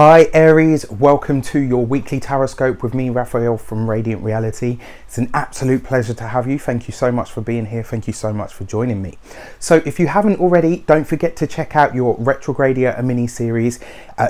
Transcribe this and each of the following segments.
Hi Aries, welcome to your weekly Tarotscope with me, Raphael from Reydiant.reality. It's an absolute pleasure to have you. Thank you so much for being here. Thank you so much for joining me. So if you haven't already, don't forget to check out your Retrogradia mini series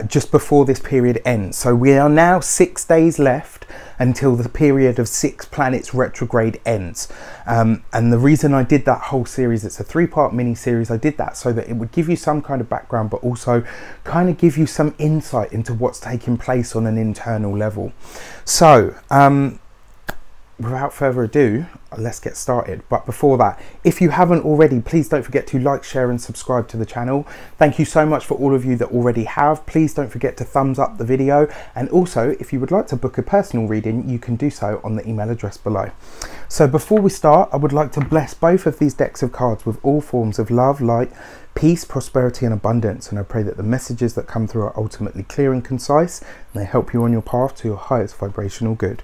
just before this period ends. So we are now 6 days left until the period of 6 planets retrograde ends. And the reason I did that whole series, it's a 3-part mini series, I did that so that it would give you some kind of background, but also kind of give you some insight into what's taking place on an internal level. So without further ado, let's get started. But before that, if you haven't already, please don't forget to like, share and subscribe to the channel. Thank you so much for all of you that already have. Please don't forget to thumbs up the video, and also if you would like to book a personal reading, you can do so on the email address below. So before we start, I would like to bless both of these decks of cards with all forms of love, light, peace, prosperity and abundance, and I pray that the messages that come through are ultimately clear and concise, and they help you on your path to your highest vibrational good.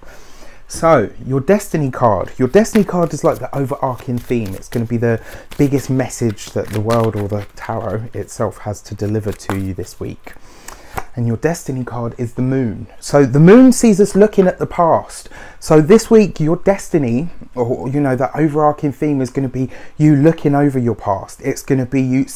So your destiny card is like the overarching theme. It's going to be the biggest message that the world or the tarot itself has to deliver to you this week. And your destiny card is the moon. So the moon sees us looking at the past. So this week your destiny, or you know, the overarching theme is going to be you looking over your past. It's going to be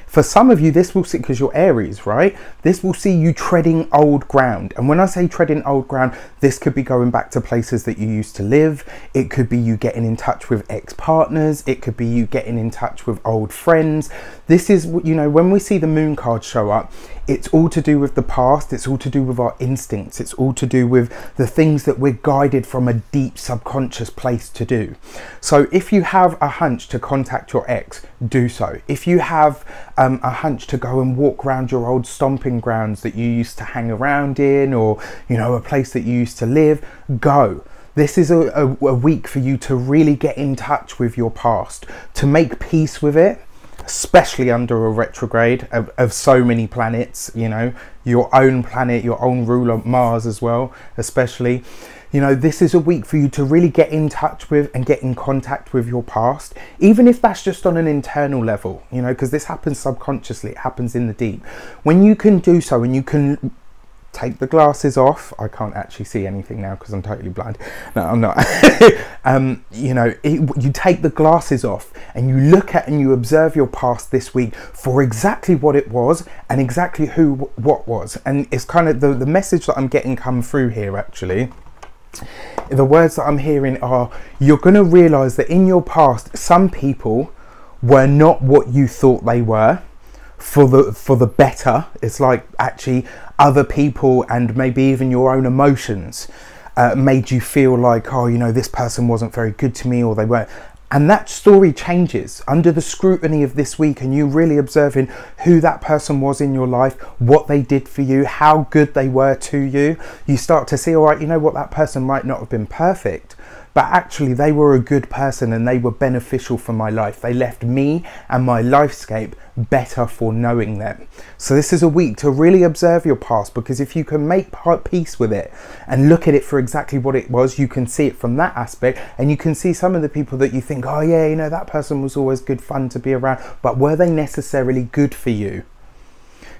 for some of you, this will see, because you're Aries, right? This will see you treading old ground. And when I say treading old ground, this could be going back to places that you used to live. It could be you getting in touch with ex-partners. It could be you getting in touch with old friends. This is, you know, when we see the moon card show up, it's all to do with the past. It's all to do with our instincts. It's all to do with the things that we're guided from a deep subconscious place to do. So if you have a hunch to contact your ex, do so. If you have a hunch to go and walk around your old stomping grounds that you used to hang around in, or you know, a place that you used to live, go. This is a week for you to really get in touch with your past, to make peace with it, especially under a retrograde of so many planets, you know, your own planet, your own ruler Mars as well, especially. You know, this is a week for you to really get in touch with and get in contact with your past, even if that's just on an internal level, you know, because this happens subconsciously, it happens in the deep. When you can do so and you can take the glasses off, I can't actually see anything now because I'm totally blind. No, I'm not. You know, you take the glasses off and you look at and you observe your past this week for exactly what it was and exactly what was. And it's kind of the message that I'm getting come through here actually. The words that I'm hearing are, you're going to realize that in your past, some people were not what you thought they were for the better. It's like actually other people and maybe even your own emotions made you feel like, oh, you know, this person wasn't very good to me, or they weren't. And that story changes under the scrutiny of this week, and you really observing who that person was in your life, what they did for you, how good they were to you. You start to see, all right, you know what, that person might not have been perfect, but actually they were a good person and they were beneficial for my life. They left me and my lifescape better for knowing them. So this is a week to really observe your past, because if you can make peace with it and look at it for exactly what it was, you can see it from that aspect, and you can see some of the people that you think, oh yeah, you know, that person was always good fun to be around, but were they necessarily good for you?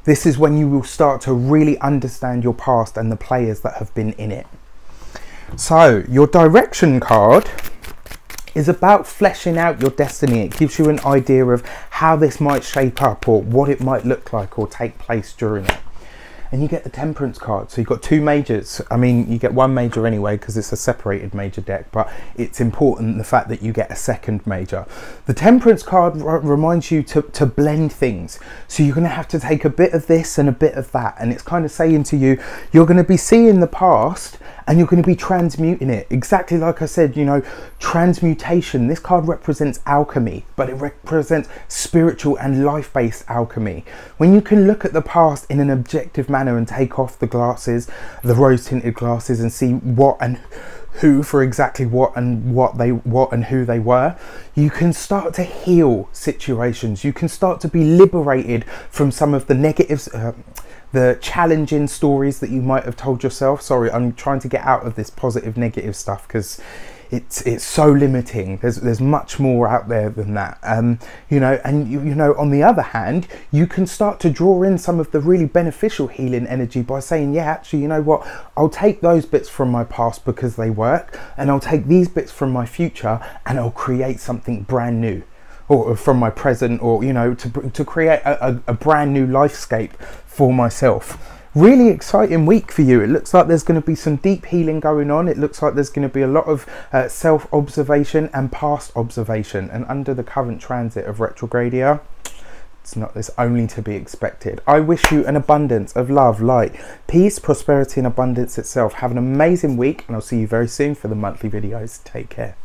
This is when you will start to really understand your past and the players that have been in it. So your direction card is about fleshing out your destiny. It gives you an idea of how this might shape up, or what it might look like or take place during it. And you get the Temperance card. So you've got 2 majors. I mean, you get 1 major anyway because it's a separated major deck, but it's important the fact that you get a 2nd major. The Temperance card reminds you to blend things. So you're going to have to take a bit of this and a bit of that. And it's kind of saying to you, you're going to be seeing the past and you're going to be transmuting it. Exactly like I said, you know, transmutation. This card represents alchemy, but it represents spiritual and life-based alchemy. When you can look at the past in an objective manner and take off the glasses, the rose-tinted glasses, and see what and who for exactly what and who they were, you can start to heal situations. You can start to be liberated from some of the negatives, the challenging stories that you might have told yourself. Sorry, I'm trying to get out of this positive negative stuff because it's so limiting. There's much more out there than that. You know, and you know, on the other hand, you can start to draw in some of the really beneficial healing energy by saying, yeah, actually, you know what, I'll take those bits from my past because they work, and I'll take these bits from my future and I'll create something brand new, or from my present, or, you know, to create a brand new lifescape for myself. Really exciting week for you. It looks like there's going to be some deep healing going on. It looks like there's going to be a lot of self-observation and past observation. And under the current transit of retrogradia, it's only to be expected. I wish you an abundance of love, light, peace, prosperity and abundance itself. Have an amazing week, and I'll see you very soon for the monthly videos. Take care.